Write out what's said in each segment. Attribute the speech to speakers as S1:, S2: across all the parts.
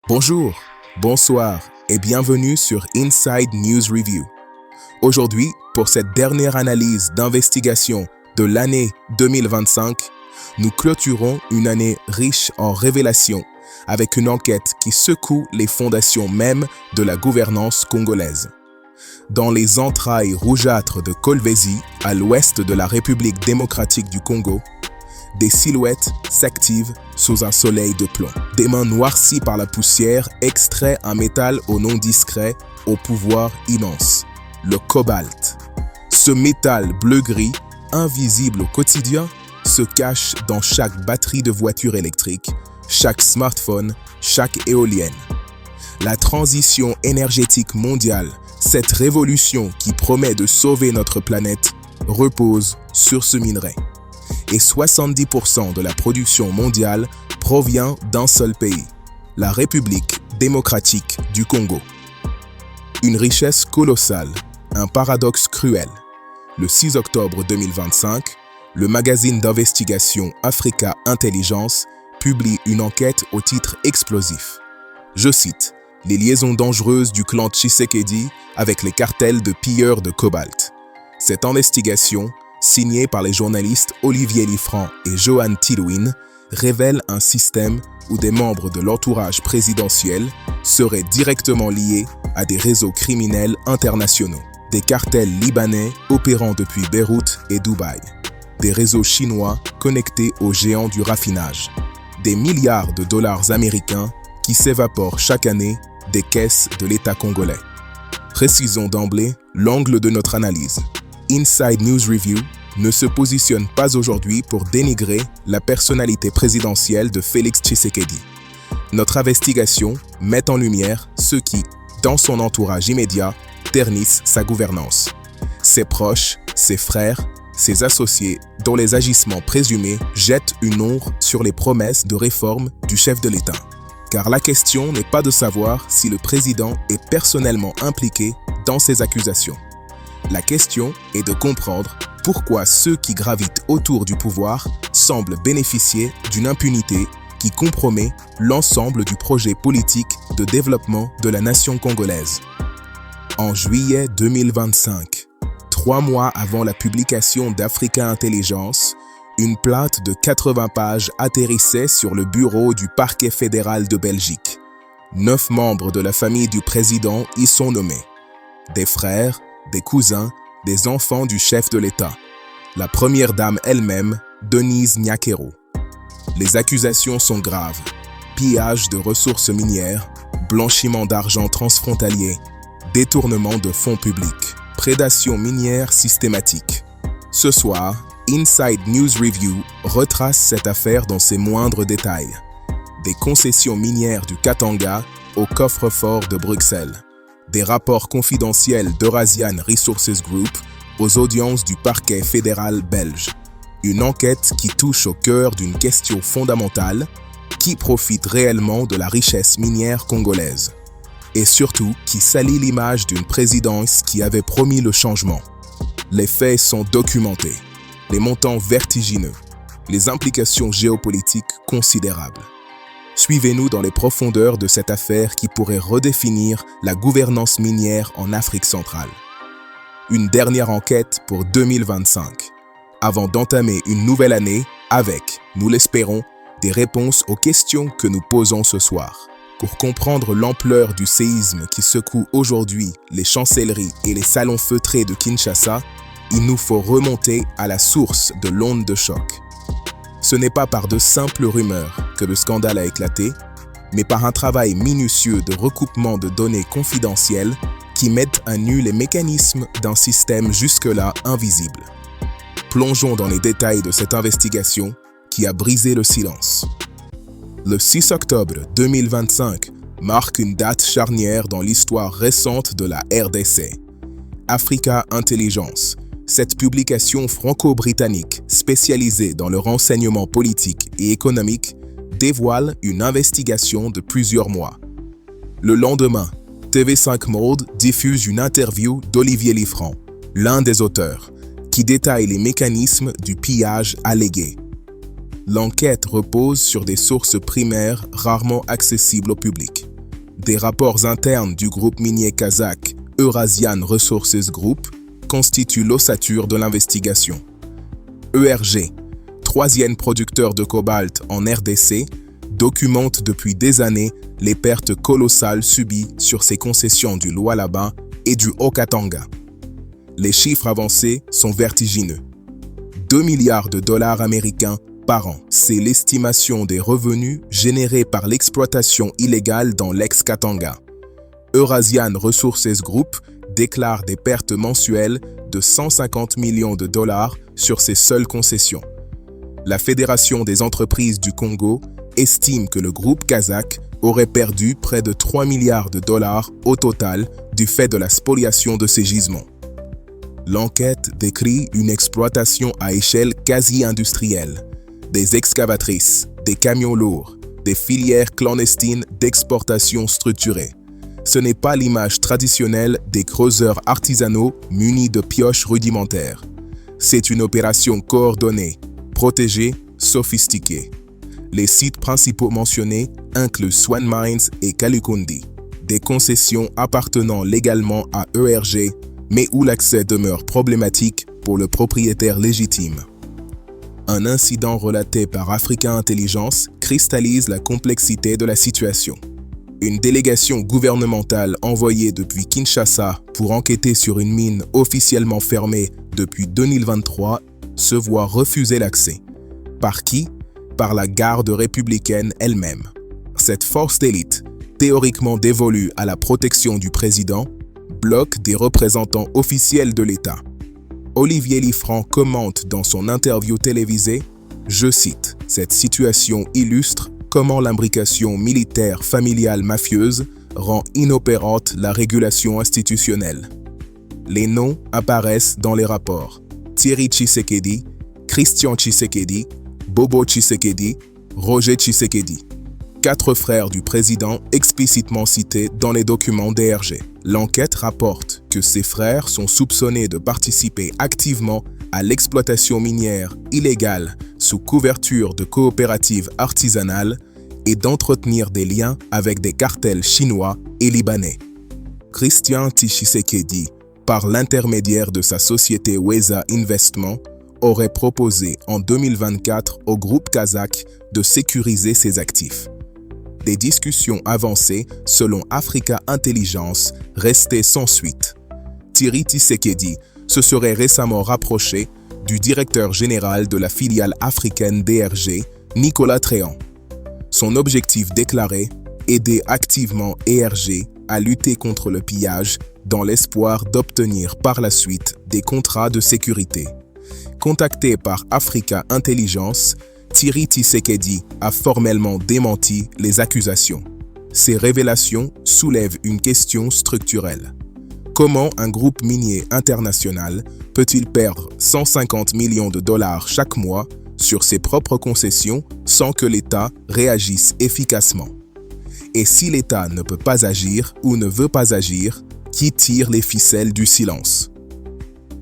S1: Bonjour, bonsoir et bienvenue sur Inside News Review. Aujourd'hui, pour cette dernière analyse d'investigation de l'année 2025, nous clôturons une année riche en révélations avec une enquête qui secoue les fondations mêmes de la gouvernance congolaise. Dans les entrailles rougeâtres de Kolwezi, à l'ouest de la République démocratique du Congo, des silhouettes s'activent sous un soleil de plomb. Des mains noircies par la poussière extraient un métal au nom discret, au pouvoir immense, le cobalt. Ce métal bleu-gris, invisible au quotidien, se cache dans chaque batterie de voiture électrique, chaque smartphone, chaque éolienne. La transition énergétique mondiale, cette révolution qui promet de sauver notre planète, repose sur ce minerai. Et 70% de la production mondiale provient d'un seul pays, la République démocratique du Congo. Une richesse colossale, un paradoxe cruel. Le 6 octobre 2025, le magazine d'investigation Africa Intelligence publie une enquête au titre explosif. Je cite, « Les liaisons dangereuses du clan Tshisekedi avec les cartels de pilleurs de cobalt ». Cette investigation, signée par les journalistes Olivier Liffrand et Johan Tilouine, révèle un système où des membres de l'entourage présidentiel seraient directement liés à des réseaux criminels internationaux, des cartels libanais opérant depuis Beyrouth et Dubaï, des réseaux chinois connectés aux géants du raffinage, des milliards de dollars américains qui s'évaporent chaque année des caisses de l'État congolais. Précisons d'emblée l'angle de notre analyse. Inside News Review ne se positionne pas aujourd'hui pour dénigrer la personnalité présidentielle de Félix Tshisekedi. Notre investigation met en lumière ceux qui, dans son entourage immédiat, ternissent sa gouvernance. Ses proches, ses frères, ses associés, dont les agissements présumés jettent une ombre sur les promesses de réforme du chef de l'État. Car la question n'est pas de savoir si le président est personnellement impliqué dans ces accusations. La question est de comprendre pourquoi ceux qui gravitent autour du pouvoir semblent bénéficier d'une impunité qui compromet l'ensemble du projet politique de développement de la nation congolaise. En juillet 2025, 3 mois avant la publication d'Africa Intelligence, une plainte de 80 pages atterrissait sur le bureau du parquet fédéral de Belgique. 9 membres de la famille du président y sont nommés. Des frères, des cousins, des enfants du chef de l'État. La première dame elle-même, Denise Nyakero. Les accusations sont graves. Pillage de ressources minières, blanchiment d'argent transfrontalier, détournement de fonds publics, prédation minière systématique. Ce soir, Inside News Review retrace cette affaire dans ses moindres détails. Des concessions minières du Katanga au coffre-fort de Bruxelles. Des rapports confidentiels d'Eurasian Resources Group aux audiences du parquet fédéral belge. Une enquête qui touche au cœur d'une question fondamentale, qui profite réellement de la richesse minière congolaise? Et surtout, qui salit l'image d'une présidence qui avait promis le changement. Les faits sont documentés, les montants vertigineux, les implications géopolitiques considérables. Suivez-nous dans les profondeurs de cette affaire qui pourrait redéfinir la gouvernance minière en Afrique centrale. Une dernière enquête pour 2025, avant d'entamer une nouvelle année avec, nous l'espérons, des réponses aux questions que nous posons ce soir. Pour comprendre l'ampleur du séisme qui secoue aujourd'hui les chancelleries et les salons feutrés de Kinshasa, il nous faut remonter à la source de l'onde de choc. Ce n'est pas par de simples rumeurs que le scandale a éclaté, mais par un travail minutieux de recoupement de données confidentielles qui mettent à nu les mécanismes d'un système jusque-là invisible. Plongeons dans les détails de cette investigation qui a brisé le silence. Le 6 octobre 2025 marque une date charnière dans l'histoire récente de la RDC. Africa Intelligence, cette publication franco-britannique spécialisée dans le renseignement politique et économique, dévoile une investigation de plusieurs mois. Le lendemain, TV5 Monde diffuse une interview d'Olivier Liffrand, l'un des auteurs, qui détaille les mécanismes du pillage allégué. L'enquête repose sur des sources primaires rarement accessibles au public. des rapports internes du groupe minier kazakh Eurasian Resources Group constituent l'ossature de l'investigation. ERG, troisième producteur de cobalt en RDC, documente depuis des années les pertes colossales subies sur ses concessions du Lualaba et du Haut-Katanga. Les chiffres avancés sont vertigineux. 2 milliards de dollars américains par an, c'est l'estimation des revenus générés par l'exploitation illégale dans l'ex-Katanga. Eurasian Resources Group déclare des pertes mensuelles de 150 millions de dollars sur ses seules concessions. La Fédération des entreprises du Congo estime que le groupe kazakh aurait perdu près de 3 milliards de dollars au total du fait de la spoliation de ses gisements. L'enquête décrit une exploitation à échelle quasi-industrielle, des excavatrices, des camions lourds, des filières clandestines d'exportation structurées. Ce n'est pas l'image traditionnelle des creuseurs artisanaux munis de pioches rudimentaires. C'est une opération coordonnée, protégée, sophistiquée. Les sites principaux mentionnés incluent Swan Mines et Kalukundi, des concessions appartenant légalement à ERG, mais où l'accès demeure problématique pour le propriétaire légitime. Un incident relaté par Africa Intelligence cristallise la complexité de la situation. Une délégation gouvernementale envoyée depuis Kinshasa pour enquêter sur une mine officiellement fermée depuis 2023 se voit refuser l'accès. Par qui? Par la garde républicaine elle-même. Cette force d'élite, théoriquement dévolue à la protection du président, bloque des représentants officiels de l'État. Olivier Liffrand commente dans son interview télévisée, je cite, « Cette situation illustre comment l'imbrication militaire familiale mafieuse rend inopérante la régulation institutionnelle. » Les noms apparaissent dans les rapports. Thierry Tshisekedi, Christian Tshisekedi, Bobo Tshisekedi, Roger Tshisekedi. 4 frères du président explicitement cités dans les documents DRG. L'enquête rapporte que ces frères sont soupçonnés de participer activement à l'exploitation minière illégale sous couverture de coopératives artisanales et d'entretenir des liens avec des cartels chinois et libanais. Christian Tshisekedi, par l'intermédiaire de sa société Weza Investment, aurait proposé en 2024 au groupe kazakh de sécuriser ses actifs. Des discussions avancées, selon Africa Intelligence, restaient sans suite. Thierry Tshisekedi se serait récemment rapproché du directeur général de la filiale africaine DRG, Nicolas Tréant. Son objectif déclaré, aider activement ERG à lutter contre le pillage dans l'espoir d'obtenir par la suite des contrats de sécurité. Contacté par Africa Intelligence, Thierry Tshisekedi a formellement démenti les accusations. Ces révélations soulèvent une question structurelle. Comment un groupe minier international peut-il perdre 150 millions de dollars chaque mois sur ses propres concessions sans que l'État réagisse efficacement? Et si l'État ne peut pas agir ou ne veut pas agir, qui tire les ficelles du silence?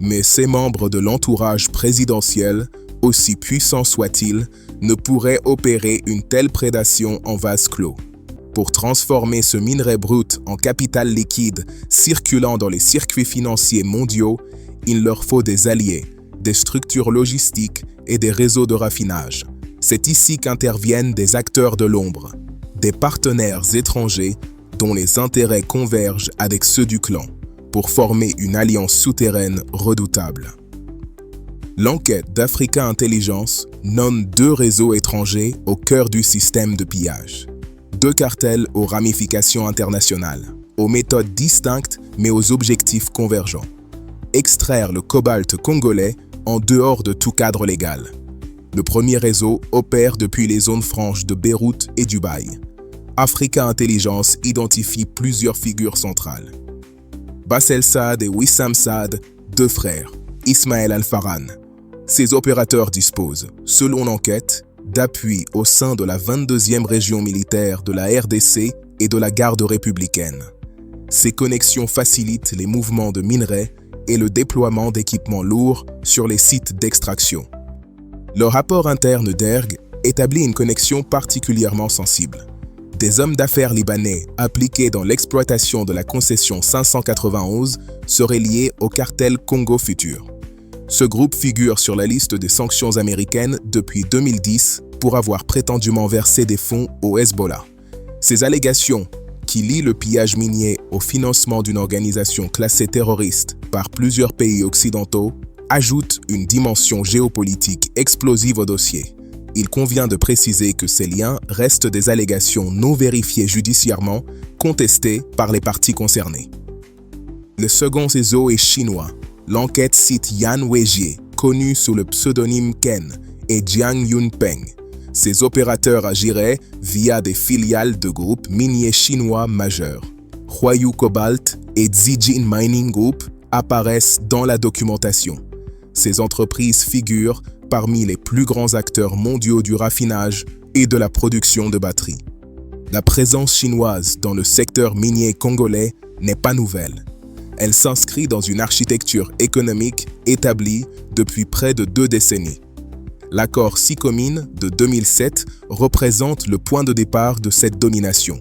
S1: Mais ces membres de l'entourage présidentiel, aussi puissants soient-ils, ne pourraient opérer une telle prédation en vase clos. Pour transformer ce minerai brut en capital liquide circulant dans les circuits financiers mondiaux, il leur faut des alliés, des structures logistiques et des réseaux de raffinage. C'est ici qu'interviennent des acteurs de l'ombre, des partenaires étrangers dont les intérêts convergent avec ceux du clan, pour former une alliance souterraine redoutable. L'enquête d'Africa Intelligence nomme 2 réseaux étrangers au cœur du système de pillage. 2 cartels aux ramifications internationales, aux méthodes distinctes mais aux objectifs convergents. Extraire le cobalt congolais en dehors de tout cadre légal. Le premier réseau opère depuis les zones franches de Beyrouth et Dubaï. Africa Intelligence identifie plusieurs figures centrales. Bassel Saad et Wissam Saad, 2 frères, Ismaël Al-Farhan. Ces opérateurs disposent, selon l'enquête, d'appui au sein de la 22e région militaire de la RDC et de la garde républicaine. Ces connexions facilitent les mouvements de minerais et le déploiement d'équipements lourds sur les sites d'extraction. Le rapport interne d'ERG établit une connexion particulièrement sensible. des hommes d'affaires libanais impliqués dans l'exploitation de la concession 591 seraient liés au cartel Congo Futur. Ce groupe figure sur la liste des sanctions américaines depuis 2010 pour avoir prétendument versé des fonds au Hezbollah. Ces allégations, qui lient le pillage minier au financement d'une organisation classée terroriste par plusieurs pays occidentaux, ajoutent une dimension géopolitique explosive au dossier. Il convient de préciser que ces liens restent des allégations non vérifiées judiciairement, contestées par les parties concernées. Le second réseau est chinois. L'enquête cite Yan Weijie, connu sous le pseudonyme Ken, et Jiang Yunpeng. Ces opérateurs agiraient via des filiales de groupes miniers chinois majeurs. Huayu Cobalt et Zijin Mining Group apparaissent dans la documentation. Ces entreprises figurent parmi les plus grands acteurs mondiaux du raffinage et de la production de batteries. La présence chinoise dans le secteur minier congolais n'est pas nouvelle. Elle s'inscrit dans une architecture économique établie depuis près de 2 décennies. L'accord SICOMINE de 2007 représente le point de départ de cette domination.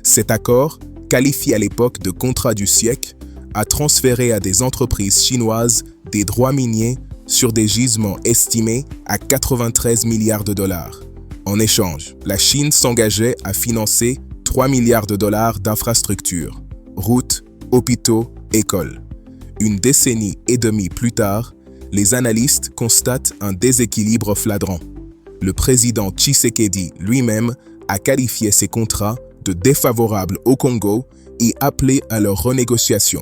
S1: Cet accord, qualifié à l'époque de contrat du siècle, a transféré à des entreprises chinoises des droits miniers sur des gisements estimés à 93 milliards de dollars. En échange, la Chine s'engageait à financer 3 milliards de dollars d'infrastructures, routes, hôpitaux, écoles. Une décennie et demie plus tard, les analystes constatent un déséquilibre flagrant. Le président Tshisekedi lui-même a qualifié ces contrats de défavorables au Congo et appelé à leur renégociation.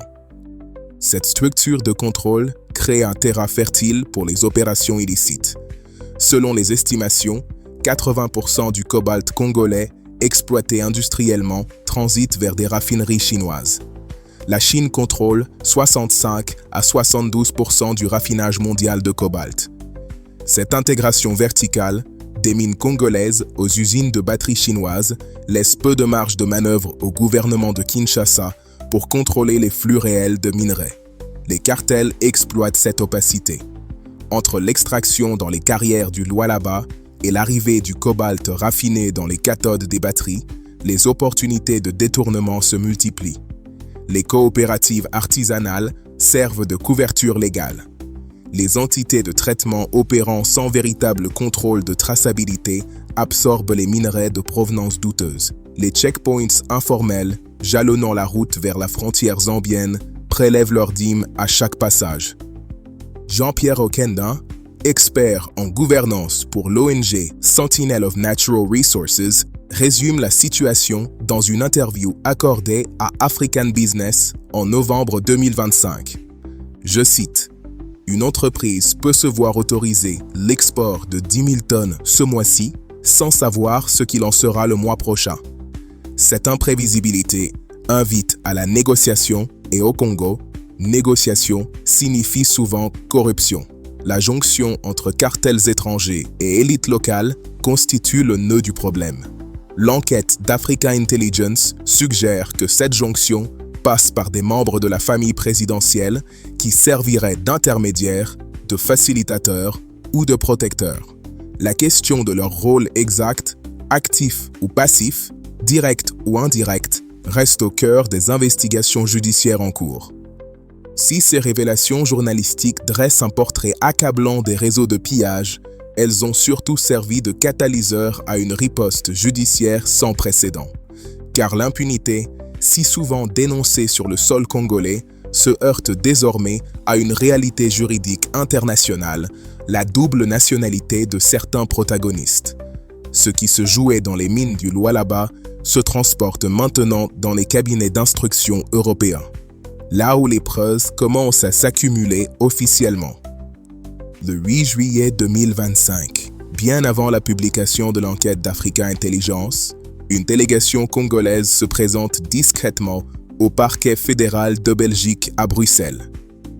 S1: Cette structure de contrôle crée un terrain fertile pour les opérations illicites. Selon les estimations, 80% du cobalt congolais exploité industriellement transite vers des raffineries chinoises. La Chine contrôle 65 à 72% du raffinage mondial de cobalt. Cette intégration verticale des mines congolaises aux usines de batteries chinoises laisse peu de marge de manœuvre au gouvernement de Kinshasa pour contrôler les flux réels de minerais. Les cartels exploitent cette opacité. Entre l'extraction dans les carrières du Lualaba et l'arrivée du cobalt raffiné dans les cathodes des batteries, les opportunités de détournement se multiplient. Les coopératives artisanales servent de couverture légale. Les entités de traitement opérant sans véritable contrôle de traçabilité absorbent les minerais de provenance douteuse. Les checkpoints informels, jalonnant la route vers la frontière zambienne, prélèvent leurs dîmes à chaque passage. Jean-Pierre Okenda, expert en gouvernance pour l'ONG Sentinel of Natural Resources, résume la situation dans une interview accordée à African Business en novembre 2025. Je cite: « Une entreprise peut se voir autoriser l'export de 10 000 tonnes ce mois-ci sans savoir ce qu'il en sera le mois prochain. Cette imprévisibilité invite à la négociation et au Congo, négociation signifie souvent corruption. La jonction entre cartels étrangers et élites locales constitue le nœud du problème. L'enquête d'Africa Intelligence suggère que cette jonction passe par des membres de la famille présidentielle qui serviraient d'intermédiaires, de facilitateurs ou de protecteurs. La question de leur rôle exact, actif ou passif, direct ou indirect, reste au cœur des investigations judiciaires en cours. Si ces révélations journalistiques dressent un portrait accablant des réseaux de pillage, elles ont surtout servi de catalyseur à une riposte judiciaire sans précédent. Car l'impunité, si souvent dénoncée sur le sol congolais, se heurte désormais à une réalité juridique internationale, la double nationalité de certains protagonistes. Ce qui se jouait dans les mines du Lualaba se transporte maintenant dans les cabinets d'instruction européens. Là où les preuves commencent à s'accumuler officiellement. Le 8 juillet 2025, bien avant la publication de l'enquête d'Africa Intelligence, une délégation congolaise se présente discrètement au parquet fédéral de Belgique à Bruxelles.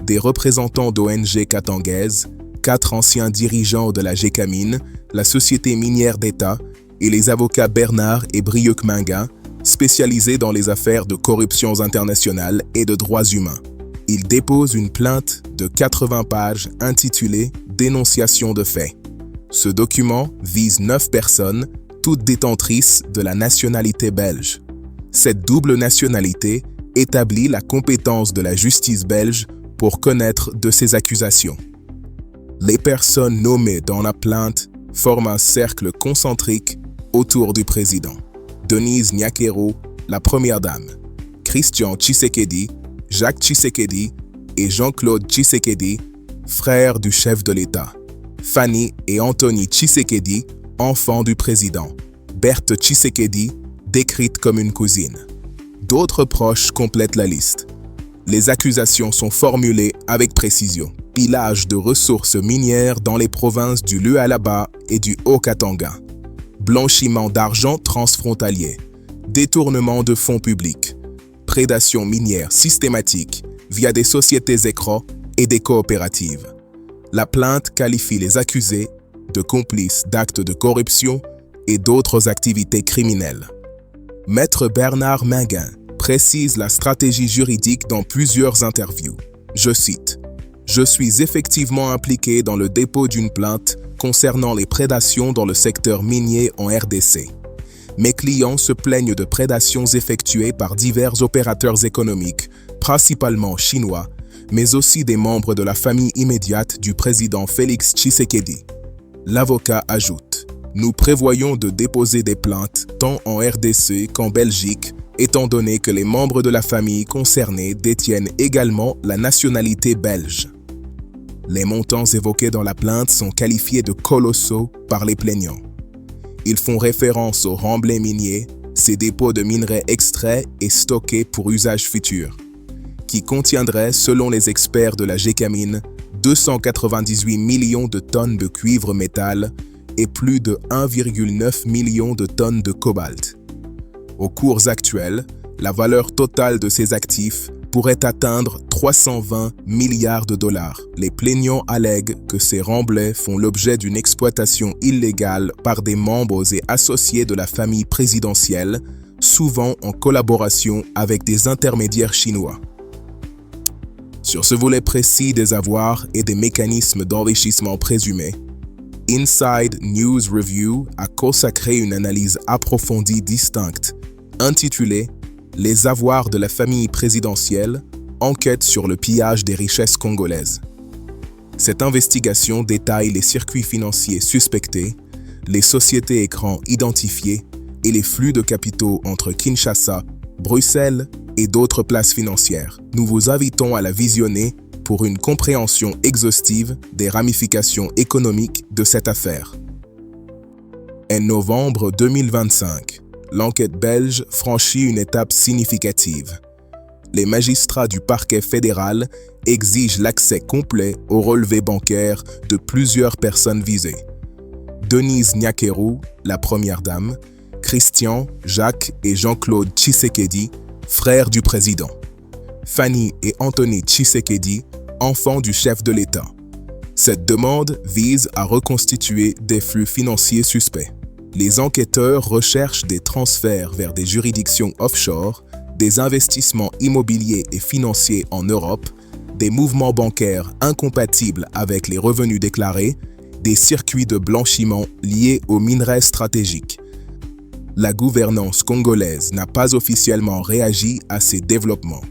S1: Des représentants d'ONG katangaises, 4 anciens dirigeants de la GECAMINE, la Société minière d'État et les avocats Bernard et Brieuc Minga, spécialisés dans les affaires de corruptions internationales et de droits humains. Ils déposent une plainte de 80 pages intitulée « Dénonciation de faits ». Ce document vise 9 personnes, toute détentrice de la nationalité belge. Cette double nationalité établit la compétence de la justice belge pour connaître de ces accusations. Les personnes nommées dans la plainte forment un cercle concentrique autour du président. Denise Nyakero, la première dame, Christian Tshisekedi, Jacques Tshisekedi et Jean-Claude Tshisekedi, frères du chef de l'État. Fanny et Anthony Tshisekedi, enfants du président. Berthe Tshisekedi, décrite comme une cousine. D'autres proches complètent la liste. Les accusations sont formulées avec précision. Pillage de ressources minières dans les provinces du Lualaba et du Haut-Katanga. Blanchiment d'argent transfrontalier. Détournement de fonds publics. Prédation minière systématique via des sociétés écrans et des coopératives. La plainte qualifie les accusés de complices d'actes de corruption et d'autres activités criminelles. Maître Bernard Minguin précise la stratégie juridique dans plusieurs interviews. Je cite: « Je suis effectivement impliqué dans le dépôt d'une plainte concernant les prédations dans le secteur minier en RDC. Mes clients se plaignent de prédations effectuées par divers opérateurs économiques, principalement chinois, mais aussi des membres de la famille immédiate du président Félix Tshisekedi. » L'avocat ajoute: « Nous prévoyons de déposer des plaintes tant en RDC qu'en Belgique, étant donné que les membres de la famille concernée détiennent également la nationalité belge. » Les montants évoqués dans la plainte sont qualifiés de colossaux par les plaignants. Ils font référence aux remblais miniers, ces dépôts de minerais extraits et stockés pour usage futur, qui contiendraient, selon les experts de la Gécamine, 298 millions de tonnes de cuivre-métal et plus de 1,9 million de tonnes de cobalt. Aux cours actuels, la valeur totale de ces actifs pourrait atteindre 320 milliards de dollars. Les plaignants allèguent que ces remblais font l'objet d'une exploitation illégale par des membres et associés de la famille présidentielle, souvent en collaboration avec des intermédiaires chinois. Sur ce volet précis des avoirs et des mécanismes d'enrichissement présumés, Inside News Review a consacré une analyse approfondie distincte, intitulée « Les avoirs de la famille présidentielle, enquête sur le pillage des richesses congolaises ». Cette investigation détaille les circuits financiers suspectés, les sociétés écrans identifiées et les flux de capitaux entre Kinshasa, Bruxelles et d'autres places financières. Nous vous invitons à la visionner pour une compréhension exhaustive des ramifications économiques de cette affaire. En novembre 2025, l'enquête belge franchit une étape significative. Les magistrats du parquet fédéral exigent l'accès complet aux relevés bancaires de plusieurs personnes visées. Denise Nyakero, la première dame, Christian, Jacques et Jean-Claude Tshisekedi, frères du président. Fanny et Anthony Tshisekedi, enfants du chef de l'État. Cette demande vise à reconstituer des flux financiers suspects. Les enquêteurs recherchent des transferts vers des juridictions offshore, des investissements immobiliers et financiers en Europe, des mouvements bancaires incompatibles avec les revenus déclarés, des circuits de blanchiment liés aux minerais stratégiques. La gouvernance congolaise n'a pas officiellement réagi à ces développements.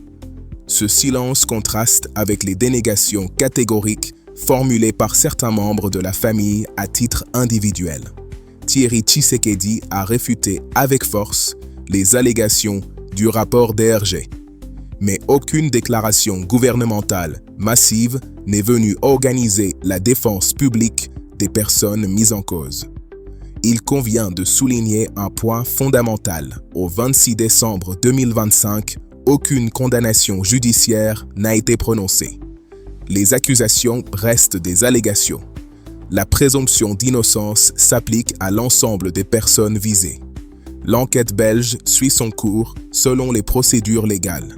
S1: Ce silence contraste avec les dénégations catégoriques formulées par certains membres de la famille à titre individuel. Thierry Tshisekedi a réfuté avec force les allégations du rapport DRG. Mais aucune déclaration gouvernementale massive n'est venue organiser la défense publique des personnes mises en cause. Il convient de souligner un point fondamental. Au 26 décembre 2025, aucune condamnation judiciaire n'a été prononcée. Les accusations restent des allégations. La présomption d'innocence s'applique à l'ensemble des personnes visées. L'enquête belge suit son cours selon les procédures légales.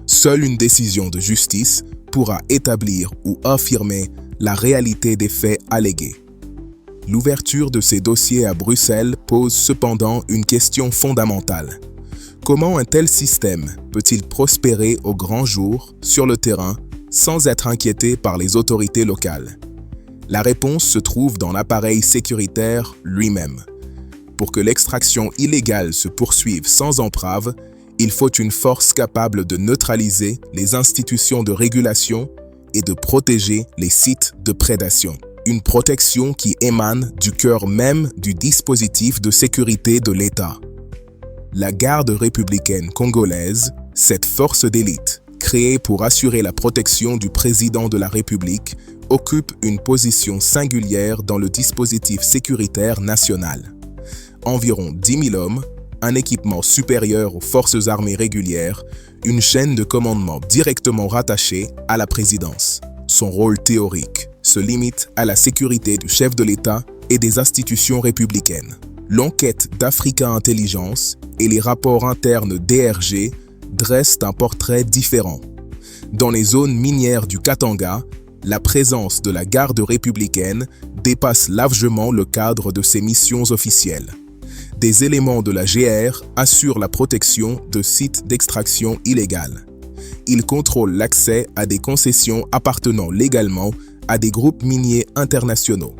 S1: Seule une décision de justice pourra établir ou affirmer la réalité des faits allégués. L'ouverture de ces dossiers à Bruxelles pose cependant une question fondamentale. Comment un tel système peut-il prospérer au grand jour, sur le terrain, sans être inquiété par les autorités locales? La réponse se trouve dans l'appareil sécuritaire lui-même. Pour que l'extraction illégale se poursuive sans entrave, il faut une force capable de neutraliser les institutions de régulation et de protéger les sites de prédation. Une protection qui émane du cœur même du dispositif de sécurité de l'État. La garde républicaine congolaise, cette force d'élite, créée pour assurer la protection du président de la République, occupe une position singulière dans le dispositif sécuritaire national. Environ 10 000 hommes, un équipement supérieur aux forces armées régulières, une chaîne de commandement directement rattachée à la présidence. Son rôle théorique se limite à la sécurité du chef de l'État et des institutions républicaines. L'enquête d'Africa Intelligence et les rapports internes DRG dressent un portrait différent. Dans les zones minières du Katanga, la présence de la garde républicaine dépasse largement le cadre de ses missions officielles. Des éléments de la GR assurent la protection de sites d'extraction illégale. Ils contrôlent l'accès à des concessions appartenant légalement à des groupes miniers internationaux.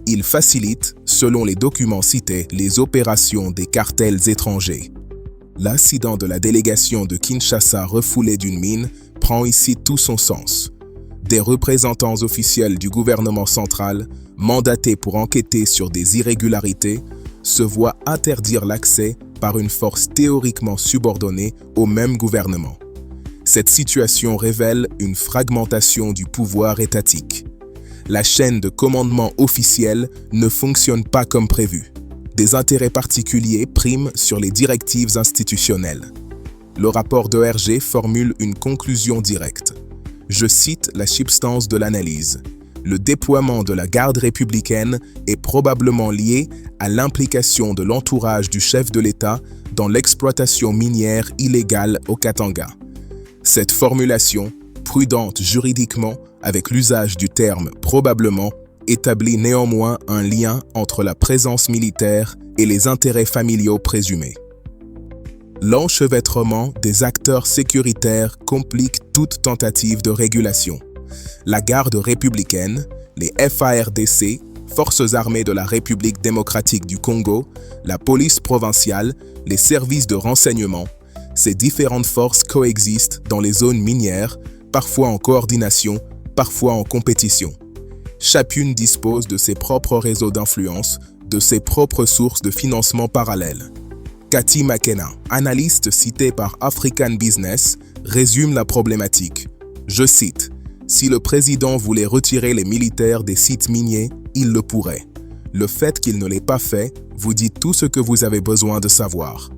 S1: Ils facilitent, selon les documents cités, les opérations des cartels étrangers. L'incident de la délégation de Kinshasa refoulée d'une mine prend ici tout son sens. Des représentants officiels du gouvernement central, mandatés pour enquêter sur des irrégularités, se voient interdire l'accès par une force théoriquement subordonnée au même gouvernement. Cette situation révèle une fragmentation du pouvoir étatique. La chaîne de commandement officielle ne fonctionne pas comme prévu. Des intérêts particuliers priment sur les directives institutionnelles. Le rapport d'ORG formule une conclusion directe. Je cite la substance de l'analyse. Le déploiement de la garde républicaine est probablement lié à l'implication de l'entourage du chef de l'État dans l'exploitation minière illégale au Katanga. Cette formulation, prudente juridiquement avec l'usage du terme « probablement », établit néanmoins un lien entre la présence militaire et les intérêts familiaux présumés. L'enchevêtrement des acteurs sécuritaires complique toute tentative de régulation. La garde républicaine, les FARDC, Forces armées de la République démocratique du Congo, la police provinciale, les services de renseignement, ces différentes forces coexistent dans les zones minières, parfois en coordination, parfois en compétition. Chacune dispose de ses propres réseaux d'influence, de ses propres sources de financement parallèles. Cathy McKenna, analyste citée par African Business, résume la problématique. Je cite, « Si le président voulait retirer les militaires des sites miniers, il le pourrait. Le fait qu'il ne l'ait pas fait vous dit tout ce que vous avez besoin de savoir. »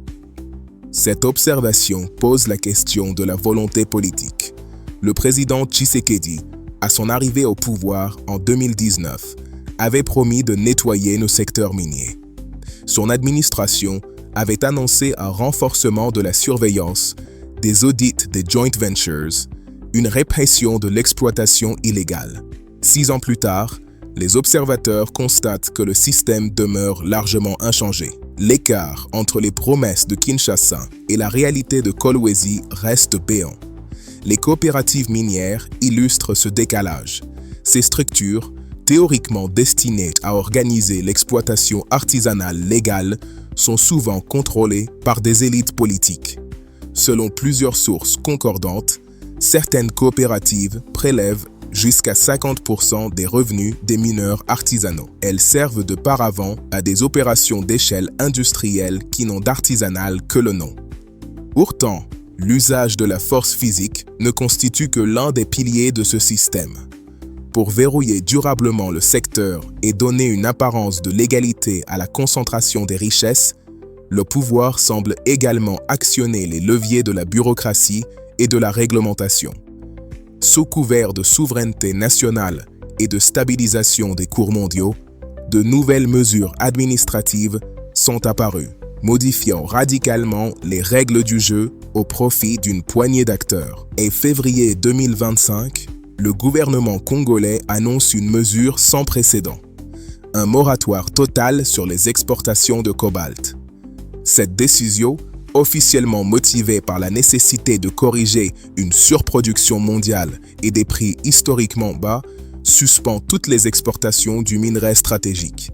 S1: Cette observation pose la question de la volonté politique. Le président Tshisekedi, à son arrivée au pouvoir en 2019, avait promis de nettoyer nos secteurs miniers. Son administration avait annoncé un renforcement de la surveillance, des audits des joint ventures, une répression de l'exploitation illégale. 6 ans plus tard, les observateurs constatent que le système demeure largement inchangé. L'écart entre les promesses de Kinshasa et la réalité de Kolwezi reste béant. Les coopératives minières illustrent ce décalage. Ces structures, théoriquement destinées à organiser l'exploitation artisanale légale, sont souvent contrôlées par des élites politiques. Selon plusieurs sources concordantes, certaines coopératives prélèvent jusqu'à 50% des revenus des mineurs artisanaux. Elles servent de paravent à des opérations d'échelle industrielle qui n'ont d'artisanal que le nom. Pourtant, l'usage de la force physique ne constitue que l'un des piliers de ce système. Pour verrouiller durablement le secteur et donner une apparence de légalité à la concentration des richesses, le pouvoir semble également actionner les leviers de la bureaucratie et de la réglementation. Sous couvert de souveraineté nationale et de stabilisation des cours mondiaux, de nouvelles mesures administratives sont apparues, modifiant radicalement les règles du jeu au profit d'une poignée d'acteurs. En février 2025, le gouvernement congolais annonce une mesure sans précédent, un moratoire total sur les exportations de cobalt. Cette décision, officiellement motivée par la nécessité de corriger une surproduction mondiale et des prix historiquement bas, suspend toutes les exportations du minerai stratégique.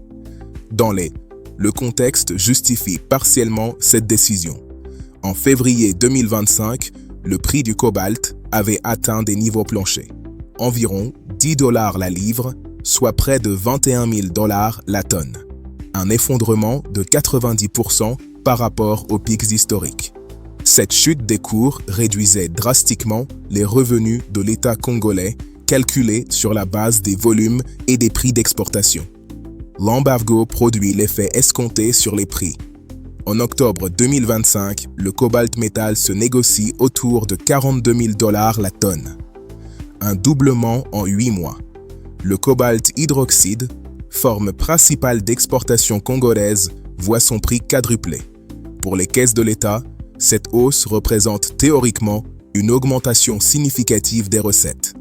S1: Dans les le contexte justifie partiellement cette décision. En février 2025, le prix du cobalt avait atteint des niveaux planchers. Environ $10 la livre, soit près de $21 000 la tonne. Un effondrement de 90% par rapport aux pics historiques. Cette chute des cours réduisait drastiquement les revenus de l'État congolais calculés sur la base des volumes et des prix d'exportation. L'embargo produit l'effet escompté sur les prix. En octobre 2025, le cobalt métal se négocie autour de $42 000 la tonne. Un doublement en 8 mois. Le cobalt hydroxyde, forme principale d'exportation congolaise, voit son prix quadruplé. Pour les caisses de l'État, cette hausse représente théoriquement une augmentation significative des recettes.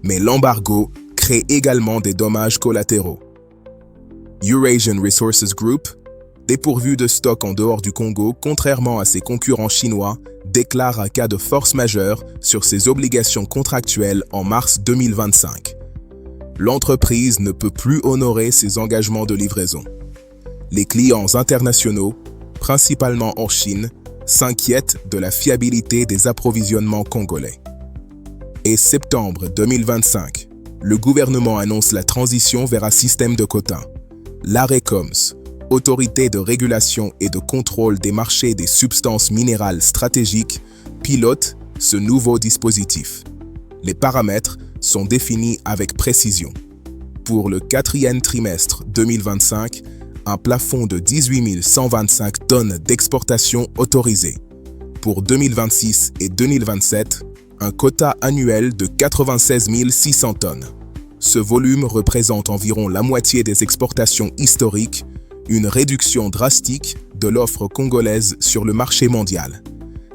S1: Mais l'embargo crée également des dommages collatéraux. Eurasian Resources Group, dépourvu de stock en dehors du Congo, contrairement à ses concurrents chinois, déclare un cas de force majeure sur ses obligations contractuelles en mars 2025. L'entreprise ne peut plus honorer ses engagements de livraison. Les clients internationaux, principalement en Chine, s'inquiètent de la fiabilité des approvisionnements congolais. Et septembre 2025, le gouvernement annonce la transition vers un système de quotas. L'ARECOMS, Autorité de régulation et de contrôle des marchés des substances minérales stratégiques, pilote ce nouveau dispositif. Les paramètres sont définis avec précision. Pour le 4e trimestre 2025, un plafond de 18 125 tonnes d'exportation autorisées. Pour 2026 et 2027, un quota annuel de 96 600 tonnes. Ce volume représente environ la moitié des exportations historiques, une réduction drastique de l'offre congolaise sur le marché mondial.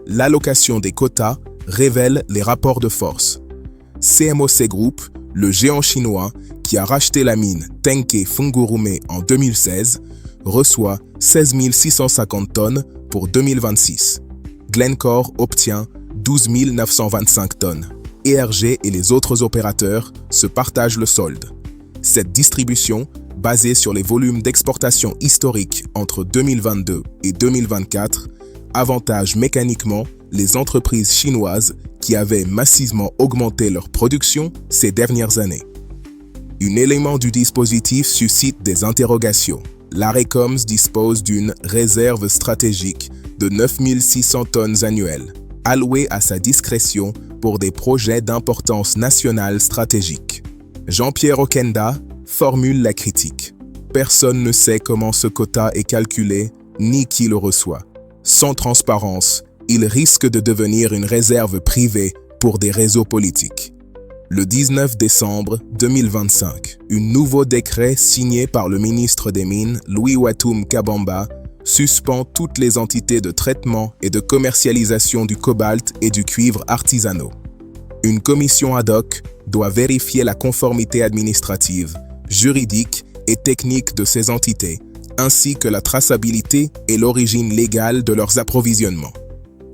S1: L'allocation des quotas révèle les rapports de force. CMOC Group, le géant chinois qui a racheté la mine Tenke Fungurume en 2016, reçoit 16 650 tonnes pour 2026. Glencore obtient 12 925 tonnes. ERG et les autres opérateurs se partagent le solde. Cette distribution, basée sur les volumes d'exportation historiques entre 2022 et 2024, avantage mécaniquement les entreprises chinoises qui avaient massivement augmenté leur production ces dernières années. Un élément du dispositif suscite des interrogations. L'ARECOMS dispose d'une réserve stratégique de 9 600 tonnes annuelles, allouée à sa discrétion pour des projets d'importance nationale stratégique. Jean-Pierre Okenda formule la critique. Personne ne sait comment ce quota est calculé, ni qui le reçoit. Sans transparence, il risque de devenir une réserve privée pour des réseaux politiques. Le 19 décembre 2025, un nouveau décret signé par le ministre des Mines, Louis Watum Kabamba, suspend toutes les entités de traitement et de commercialisation du cobalt et du cuivre artisanaux. Une commission ad hoc doit vérifier la conformité administrative, juridique et technique de ces entités, ainsi que la traçabilité et l'origine légale de leurs approvisionnements.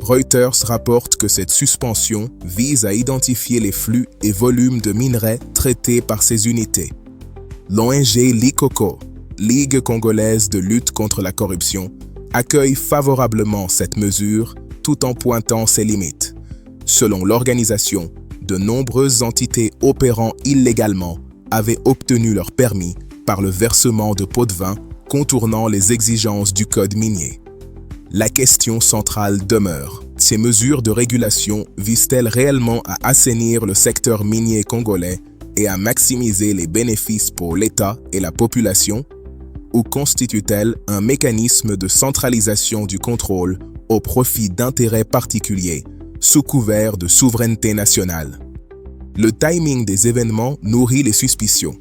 S1: Reuters rapporte que cette suspension vise à identifier les flux et volumes de minerais traités par ces unités. L'ONG Likoko, Ligue congolaise de lutte contre la corruption, accueille favorablement cette mesure tout en pointant ses limites. Selon l'organisation, de nombreuses entités opérant illégalement avaient obtenu leur permis par le versement de pots de vin contournant les exigences du code minier. La question centrale demeure. Ces mesures de régulation visent-elles réellement à assainir le secteur minier congolais et à maximiser les bénéfices pour l'État et la population? Ou constituent-elles un mécanisme de centralisation du contrôle au profit d'intérêts particuliers, sous couvert de souveraineté nationale? Le timing des événements nourrit les suspicions.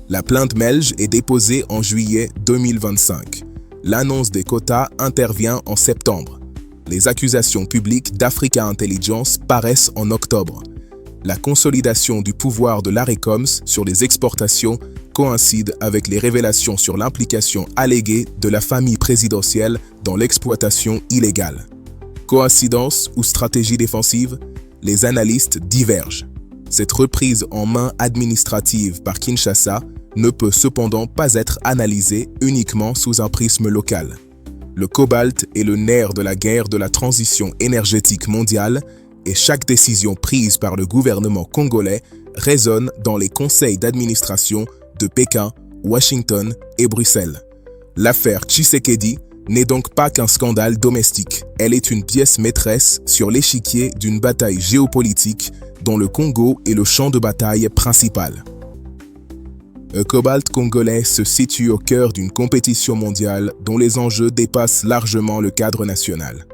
S1: La plainte belge est déposée en juillet 2025. L'annonce des quotas intervient en septembre. Les accusations publiques d'Africa Intelligence paraissent en octobre. La consolidation du pouvoir de l'ARECOMS sur les exportations coïncide avec les révélations sur l'implication alléguée de la famille présidentielle dans l'exploitation illégale. Coïncidence ou stratégie défensive? Les analystes divergent. Cette reprise en main administrative par Kinshasa ne peut cependant pas être analysé uniquement sous un prisme local. Le cobalt est le nerf de la guerre de la transition énergétique mondiale et chaque décision prise par le gouvernement congolais résonne dans les conseils d'administration de Pékin, Washington et Bruxelles. L'affaire Tshisekedi n'est donc pas qu'un scandale domestique. Elle est une pièce maîtresse sur l'échiquier d'une bataille géopolitique dont le Congo est le champ de bataille principal. Le cobalt congolais se situe au cœur d'une compétition mondiale dont les enjeux dépassent largement le cadre national.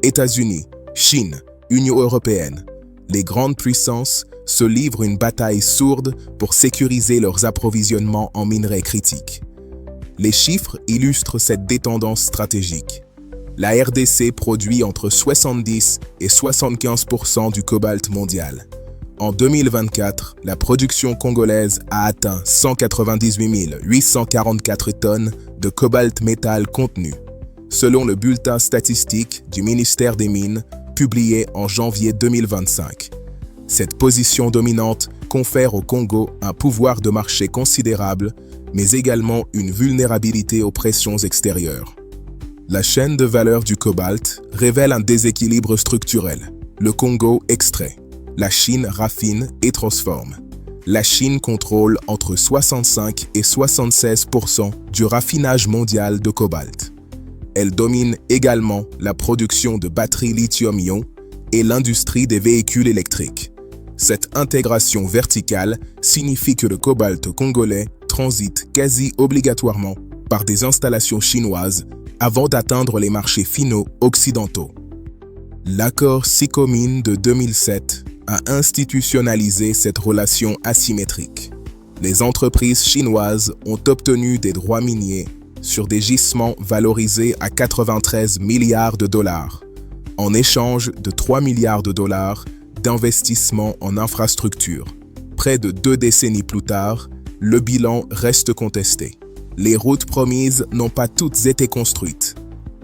S1: États-Unis, Chine, Union européenne, les grandes puissances se livrent une bataille sourde pour sécuriser leurs approvisionnements en minerais critiques. Les chiffres illustrent cette détendance stratégique. La RDC produit entre 70 et 75% du cobalt mondial. En 2024, la production congolaise a atteint 198 844 tonnes de cobalt métal contenu, selon le bulletin statistique du ministère des Mines publié en janvier 2025. Cette position dominante confère au Congo un pouvoir de marché considérable, mais également une vulnérabilité aux pressions extérieures. La chaîne de valeur du cobalt révèle un déséquilibre structurel. Le Congo extrait. La Chine raffine et transforme. La Chine contrôle entre 65 et 76% du raffinage mondial de cobalt. Elle domine également la production de batteries lithium-ion et l'industrie des véhicules électriques. Cette intégration verticale signifie que le cobalt congolais transite quasi obligatoirement par des installations chinoises avant d'atteindre les marchés finaux occidentaux. L'accord SICOMINE de 2007 a institutionnalisé cette relation asymétrique. Les entreprises chinoises ont obtenu des droits miniers sur des gisements valorisés à 93 milliards de dollars, en échange de 3 milliards de dollars d'investissement en infrastructures. Près de 2 décennies plus tard, le bilan reste contesté. Les routes promises n'ont pas toutes été construites.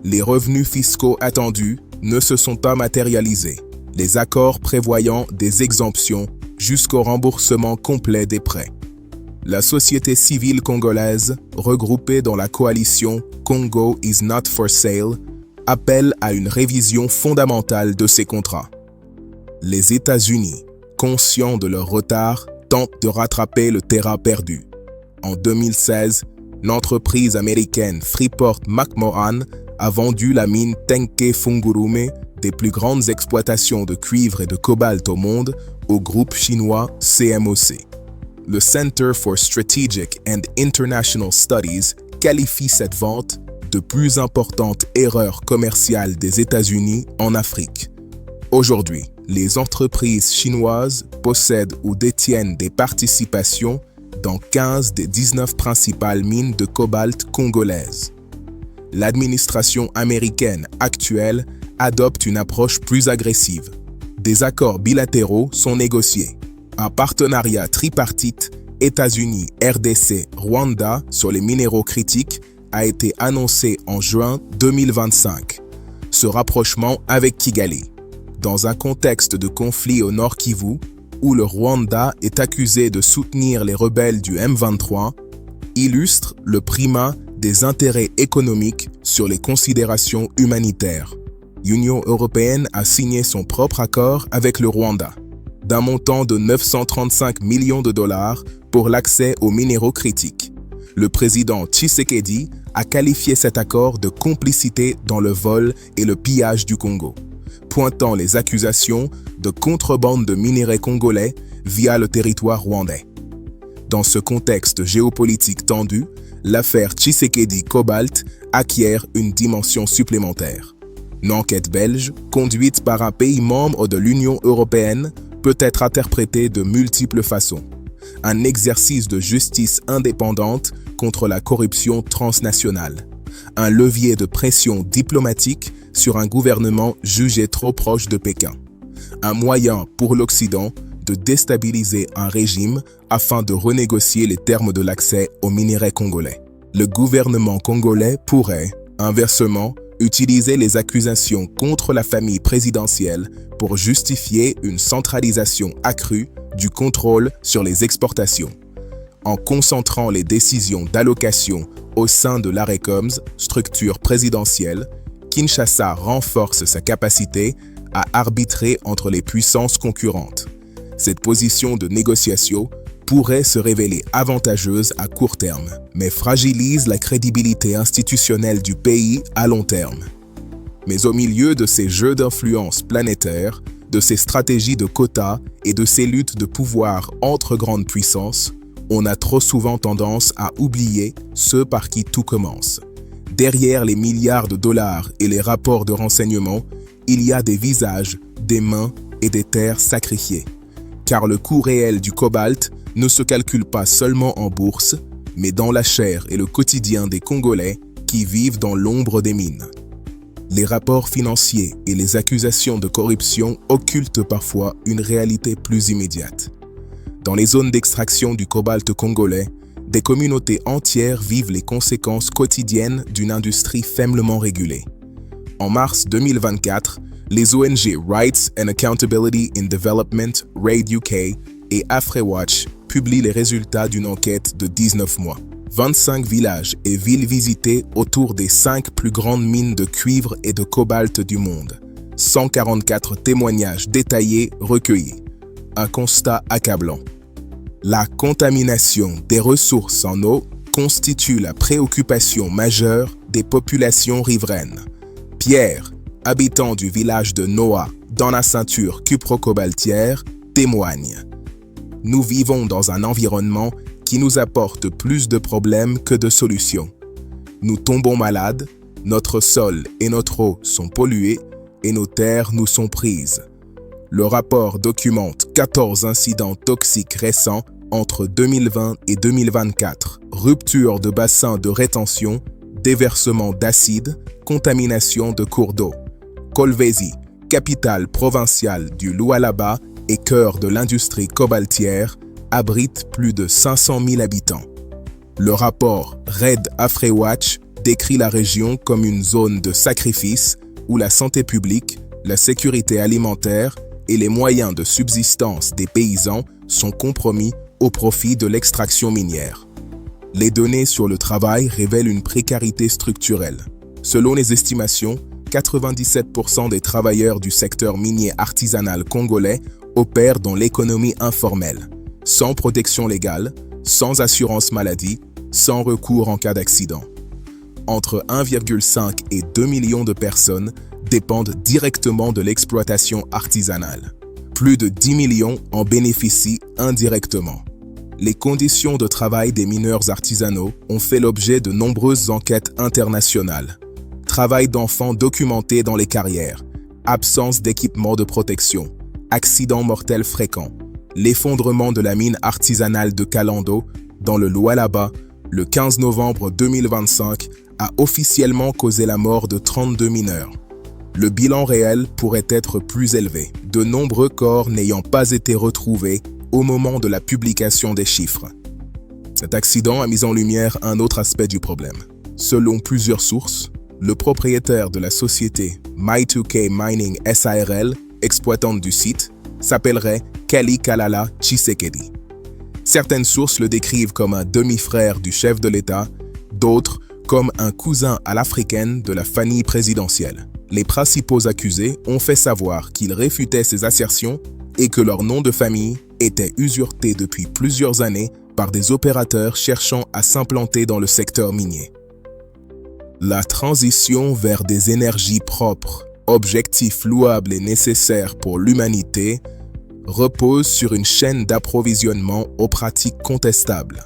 S1: Les revenus fiscaux attendus ne se sont pas matérialisés. Les accords prévoyant des exemptions jusqu'au remboursement complet des prêts. La société civile congolaise, regroupée dans la coalition Congo is not for sale, appelle à une révision fondamentale de ces contrats. Les États-Unis, conscients de leur retard, tentent de rattraper le terrain perdu. En 2016, l'entreprise américaine Freeport-McMoRan a vendu la mine Tenke Fungurume, des plus grandes exploitations de cuivre et de cobalt au monde, au groupe chinois CMOC. Le Center for Strategic and International Studies qualifie cette vente de plus importante erreur commerciale des États-Unis en Afrique. Aujourd'hui, les entreprises chinoises possèdent ou détiennent des participations dans 15 des 19 principales mines de cobalt congolaises. L'administration américaine actuelle adopte une approche plus agressive. Des accords bilatéraux sont négociés. Un partenariat tripartite États-Unis, RDC, Rwanda sur les minéraux critiques a été annoncé en juin 2025. Ce rapprochement avec Kigali, dans un contexte de conflit au Nord Kivu, où le Rwanda est accusé de soutenir les rebelles du M23, illustre le primat des intérêts économiques sur les considérations humanitaires. L'Union européenne a signé son propre accord avec le Rwanda, d'un montant de 935 millions de dollars pour l'accès aux minéraux critiques. Le président Tshisekedi a qualifié cet accord de complicité dans le vol et le pillage du Congo, pointant les accusations de contrebande de minerais congolais via le territoire rwandais. Dans ce contexte géopolitique tendu, l'affaire Tshisekedi Cobalt acquiert une dimension supplémentaire. Une enquête belge, conduite par un pays membre de l'Union européenne, peut être interprétée de multiples façons. Un exercice de justice indépendante contre la corruption transnationale. Un levier de pression diplomatique sur un gouvernement jugé trop proche de Pékin. Un moyen pour l'Occident de déstabiliser un régime afin de renégocier les termes de l'accès aux minerais congolais. Le gouvernement congolais pourrait, inversement, utiliser les accusations contre la famille présidentielle pour justifier une centralisation accrue du contrôle sur les exportations. En concentrant les décisions d'allocation au sein de l'ARECOMS, structure présidentielle, Kinshasa renforce sa capacité à arbitrer entre les puissances concurrentes. Cette position de négociation pourrait se révéler avantageuse à court terme, mais fragilise la crédibilité institutionnelle du pays à long terme. Mais au milieu de ces jeux d'influence planétaires, de ces stratégies de quotas et de ces luttes de pouvoir entre grandes puissances, on a trop souvent tendance à oublier ceux par qui tout commence. Derrière les milliards de dollars et les rapports de renseignement, il y a des visages, des mains et des terres sacrifiées. Car le coût réel du cobalt ne se calcule pas seulement en bourse, mais dans la chair et le quotidien des Congolais qui vivent dans l'ombre des mines. Les rapports financiers et les accusations de corruption occultent parfois une réalité plus immédiate. Dans les zones d'extraction du cobalt congolais, des communautés entières vivent les conséquences quotidiennes d'une industrie faiblement régulée. En mars 2024, les ONG Rights and Accountability in Development, RAID UK, et AfriWatch publient les résultats d'une enquête de 19 mois. 25 villages et villes visités autour des 5 plus grandes mines de cuivre et de cobalt du monde. 144 témoignages détaillés recueillis. Un constat accablant. La contamination des ressources en eau constitue la préoccupation majeure des populations riveraines. Pierre, habitant du village de Noa, dans la ceinture cupro-cobaltière, témoigne. Nous vivons dans un environnement qui nous apporte plus de problèmes que de solutions. Nous tombons malades, notre sol et notre eau sont pollués et nos terres nous sont prises. Le rapport documente 14 incidents toxiques récents entre 2020 et 2024, rupture de bassins de rétention, déversement d'acide, contamination de cours d'eau. Kolwezi, capitale provinciale du Lualaba et cœur de l'industrie cobaltière, abrite plus de 500 000 habitants. Le rapport RAID AfriWatch décrit la région comme une zone de sacrifice où la santé publique, la sécurité alimentaire et les moyens de subsistance des paysans sont compromis au profit de l'extraction minière. Les données sur le travail révèlent une précarité structurelle. Selon les estimations, 97% des travailleurs du secteur minier artisanal congolais opèrent dans l'économie informelle, sans protection légale, sans assurance maladie, sans recours en cas d'accident. Entre 1,5 et 2 millions de personnes dépendent directement de l'exploitation artisanale. Plus de 10 millions en bénéficient indirectement. Les conditions de travail des mineurs artisanaux ont fait l'objet de nombreuses enquêtes internationales. Travail d'enfants documenté dans les carrières, absence d'équipement de protection, accidents mortels fréquents, l'effondrement de la mine artisanale de Kalando dans le Lualaba le 15 novembre 2025 a officiellement causé la mort de 32 mineurs. Le bilan réel pourrait être plus élevé, de nombreux corps n'ayant pas été retrouvés au moment de la publication des chiffres. Cet accident a mis en lumière un autre aspect du problème. Selon plusieurs sources, le propriétaire de la société My2K Mining SARL, exploitante du site, s'appellerait Kali Kalala Tshisekedi. Certaines sources le décrivent comme un demi-frère du chef de l'État, d'autres comme un cousin à l'africaine de la famille présidentielle. Les principaux accusés ont fait savoir qu'ils réfutaient ces assertions et que leur nom de famille était usurpé depuis plusieurs années par des opérateurs cherchant à s'implanter dans le secteur minier. La transition vers des énergies propres, objectif louable et nécessaire pour l'humanité, repose sur une chaîne d'approvisionnement aux pratiques contestables.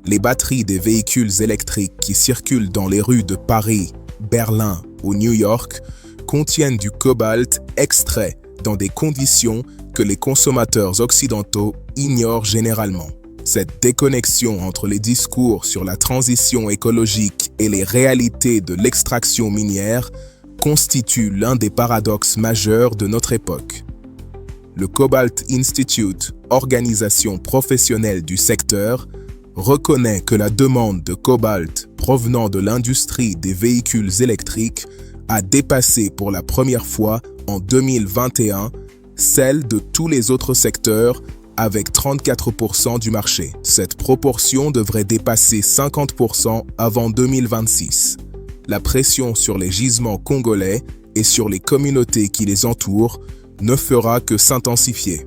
S1: Les batteries des véhicules électriques qui circulent dans les rues de Paris, Berlin ou New York contiennent du cobalt extrait dans des conditions que les consommateurs occidentaux ignorent généralement. Cette déconnexion entre les discours sur la transition écologique et les réalités de l'extraction minière constitue l'un des paradoxes majeurs de notre époque. Le Cobalt Institute, organisation professionnelle du secteur, reconnaît que la demande de cobalt provenant de l'industrie des véhicules électriques a dépassé pour la première fois en 2021 celle de tous les autres secteurs avec 34% du marché. Cette proportion devrait dépasser 50% avant 2026. La pression sur les gisements congolais et sur les communautés qui les entourent ne fera que s'intensifier.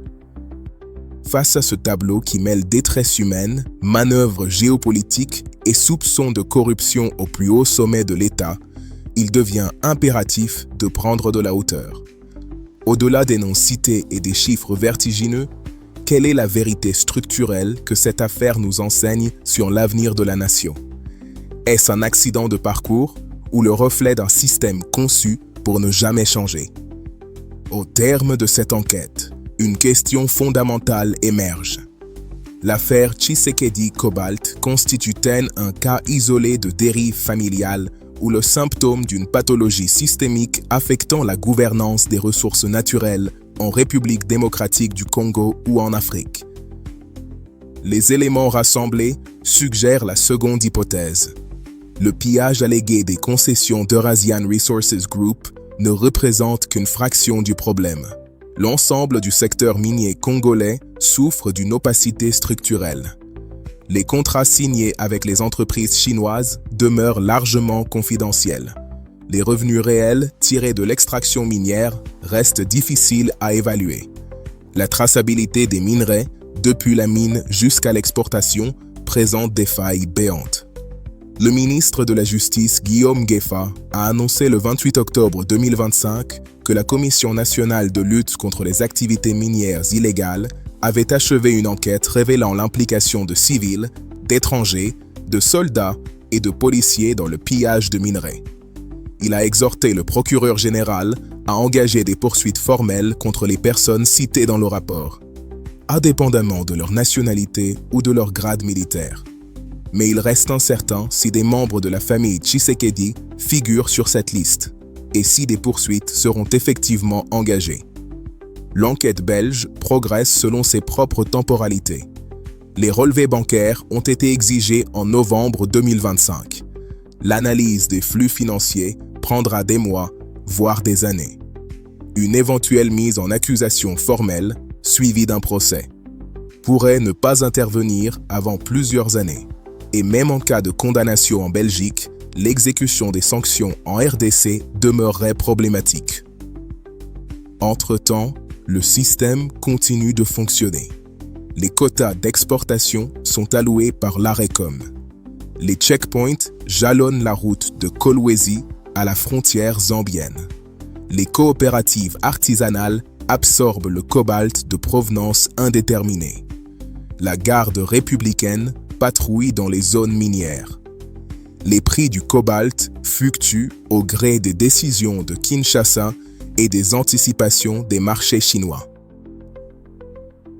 S1: Face à ce tableau qui mêle détresse humaine, manœuvres géopolitiques et soupçons de corruption au plus haut sommet de l'État, il devient impératif de prendre de la hauteur. Au-delà des noms cités et des chiffres vertigineux, quelle est la vérité structurelle que cette affaire nous enseigne sur l'avenir de la nation? Est-ce un accident de parcours ou le reflet d'un système conçu pour ne jamais changer? Au terme de cette enquête, une question fondamentale émerge. L'affaire Tshisekedi Cobalt constitue-t-elle un cas isolé de dérive familiale ou le symptôme d'une pathologie systémique affectant la gouvernance des ressources naturelles en République démocratique du Congo ou en Afrique? Les éléments rassemblés suggèrent la seconde hypothèse. Le pillage allégué des concessions d'Eurasian Resources Group ne représente qu'une fraction du problème. L'ensemble du secteur minier congolais souffre d'une opacité structurelle. Les contrats signés avec les entreprises chinoises demeurent largement confidentiels. Les revenus réels tirés de l'extraction minière restent difficiles à évaluer. La traçabilité des minerais, depuis la mine jusqu'à l'exportation, présente des failles béantes. Le ministre de la Justice, Guillaume Gueffa, a annoncé le 28 octobre 2025 que la Commission nationale de lutte contre les activités minières illégales avait achevé une enquête révélant l'implication de civils, d'étrangers, de soldats et de policiers dans le pillage de minerais. Il a exhorté le procureur général à engager des poursuites formelles contre les personnes citées dans le rapport, indépendamment de leur nationalité ou de leur grade militaire. Mais il reste incertain si des membres de la famille Tshisekedi figurent sur cette liste et si des poursuites seront effectivement engagées. L'enquête belge progresse selon ses propres temporalités. Les relevés bancaires ont été exigés en novembre 2025. L'analyse des flux financiers prendra des mois, voire des années. Une éventuelle mise en accusation formelle, suivie d'un procès, pourrait ne pas intervenir avant plusieurs années. Et même en cas de condamnation en Belgique, l'exécution des sanctions en RDC demeurerait problématique. Entre-temps, le système continue de fonctionner. Les quotas d'exportation sont alloués par l'ARECOM. Les checkpoints jalonnent la route de Kolwezi à la frontière zambienne. Les coopératives artisanales absorbent le cobalt de provenance indéterminée. La garde républicaine patrouille dans les zones minières. Les prix du cobalt fluctuent au gré des décisions de Kinshasa et des anticipations des marchés chinois.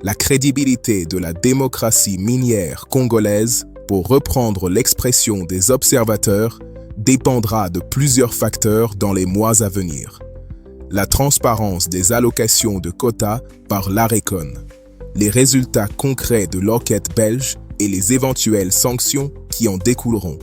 S1: La crédibilité de la démocratie minière congolaise, pour reprendre l'expression des observateurs, dépendra de plusieurs facteurs dans les mois à venir. La transparence des allocations de quotas par l'ARECON, les résultats concrets de l'enquête belge et les éventuelles sanctions qui en découleront.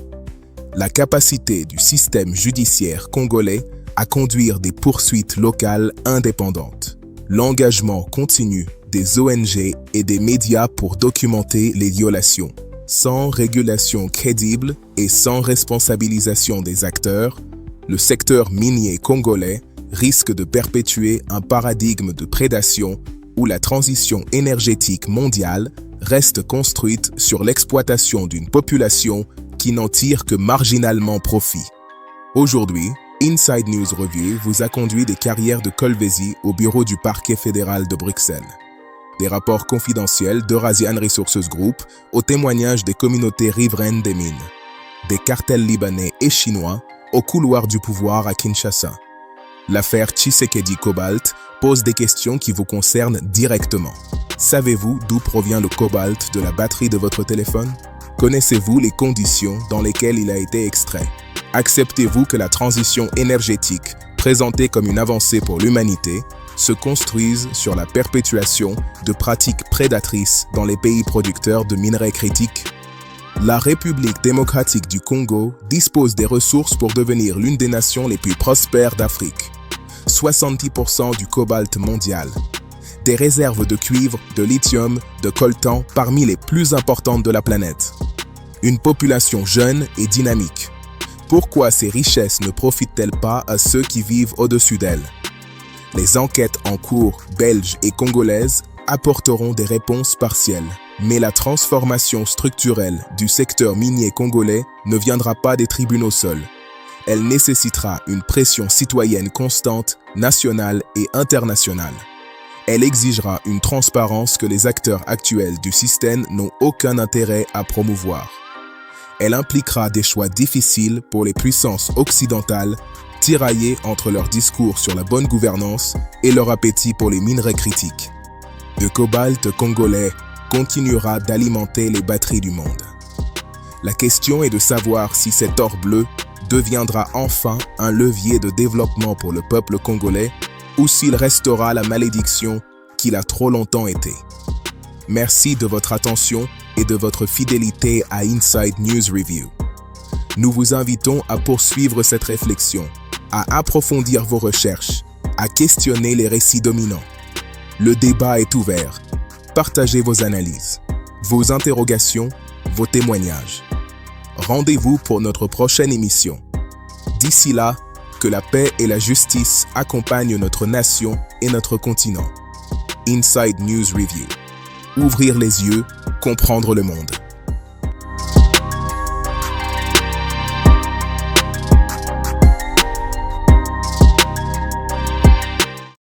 S1: La capacité du système judiciaire congolais à conduire des poursuites locales indépendantes. L'engagement continu des ONG et des médias pour documenter les violations. Sans régulation crédible et sans responsabilisation des acteurs, le secteur minier congolais risque de perpétuer un paradigme de prédation où la transition énergétique mondiale reste construite sur l'exploitation d'une population qui n'en tire que marginalement profit. Aujourd'hui, Inside News Review vous a conduit des carrières de Kolwezi au bureau du parquet fédéral de Bruxelles. Des rapports confidentiels d'Eurasian Resources Group aux témoignages des communautés riveraines des mines. Des cartels libanais et chinois au couloir du pouvoir à Kinshasa. L'affaire Tshisekedi Cobalt pose des questions qui vous concernent directement. Savez-vous d'où provient le cobalt de la batterie de votre téléphone? Connaissez-vous les conditions dans lesquelles il a été extrait? Acceptez-vous que la transition énergétique, présentée comme une avancée pour l'humanité, se construise sur la perpétuation de pratiques prédatrices dans les pays producteurs de minerais critiques? La République démocratique du Congo dispose des ressources pour devenir l'une des nations les plus prospères d'Afrique. 70% du cobalt mondial. des réserves de cuivre, de lithium, de coltan parmi les plus importantes de la planète. Une population jeune et dynamique. Pourquoi ces richesses ne profitent-elles pas à ceux qui vivent au-dessus d'elles? Les enquêtes en cours belges et congolaises apporteront des réponses partielles. Mais la transformation structurelle du secteur minier congolais ne viendra pas des tribunaux seuls. Elle nécessitera une pression citoyenne constante, nationale et internationale. Elle exigera une transparence que les acteurs actuels du système n'ont aucun intérêt à promouvoir. Elle impliquera des choix difficiles pour les puissances occidentales, tiraillées entre leur discours sur la bonne gouvernance et leur appétit pour les minerais critiques. Le cobalt congolais continuera d'alimenter les batteries du monde. La question est de savoir si cet or bleu deviendra enfin un levier de développement pour le peuple congolais ou s'il restera la malédiction qu'il a trop longtemps été. Merci de votre attention et de votre fidélité à Inside News Review. Nous vous invitons à poursuivre cette réflexion, à approfondir vos recherches, à questionner les récits dominants. Le débat est ouvert. Partagez vos analyses, vos interrogations, vos témoignages. Rendez-vous pour notre prochaine émission. D'ici là, que la paix et la justice accompagnent notre nation et notre continent. Inside News Review. Ouvrir les yeux, comprendre le monde.